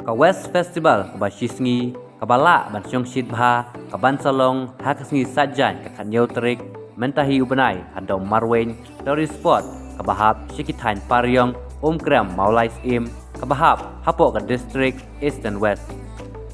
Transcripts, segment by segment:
ka West Festival ka Bashisngi ka bala ban syong shit bha ka ban salong hakasngi sajan ka kanyau terik mentahi ubenai hadau marwen dari spot ka bahap shikitain paryong kram maulais im ka bahap hapo ka district east and west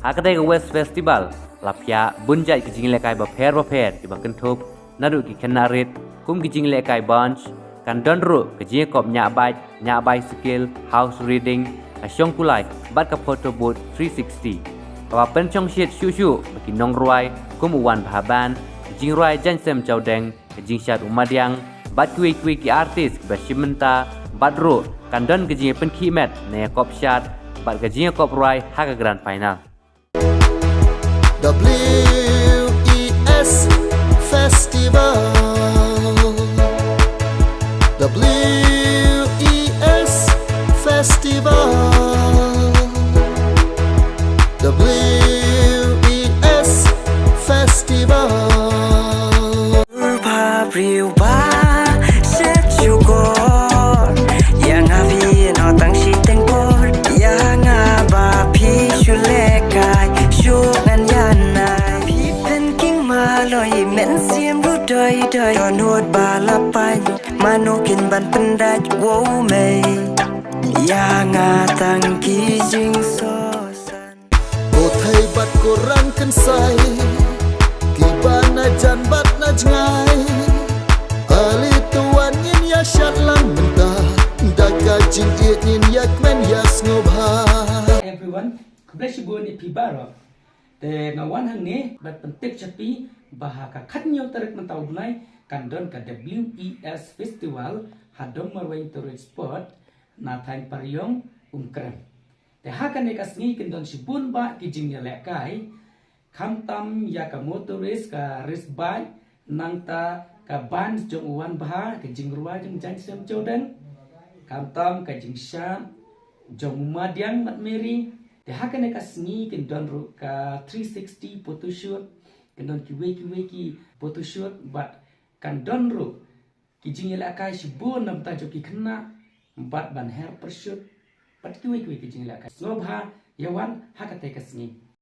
hakadai ka West Festival lapya bunjai ki jinglekai ba pher ki bangkentup nadu ki kenarit kum ki jinglekai bunch kan donru ke jingkop nya bai skill house reading ka syong kulai bat ka photo booth 360 ka pen chong shit shu baki nong ruai kum uwan bahaban jing ruai jan sem chau deng ke jing shat umadiang bat kui ki artis ba shimenta bat ru kan don ke jing pen khimet ne kop shat bat ke jing kop ruai ha ka grand final WES Festival WES Festival WES Festival Riwa set syukur yang avi no tang si tengkor yang aba pi syulekai syukan yanai pi penking maloi men sim ru doi donut balapan manokin ban pendaj wow mei yang atang kijing sosan o thai bat koran kan sai kibana jan bat na jangai ali tuan yin ya shat lang menta daga jing it yin yak men yas ngobha everyone bless you ni pibaro te ngawan hang ni bat pentik chapi bahaka khatnyo tarik mentau bunai kandon ka WES Festival hadom marwain tourist spot na thain paryong kram te hakan ekasngi kendon sibun ba kijing lekai khamtam ya ka motorist ka risbai nangta ka ban jong uwan bah ka jingrua jong jan sem chodan khamtam ka jingsha jong madiang mat meri te hakan ekasngi kendon ru ka 360 photoshoot kendon ki photoshoot bat kandon ru kijing lekai sibun nam ta joki kena bat ban hair pursuit pat ki kijing lekai sobha yawan hakate kasngi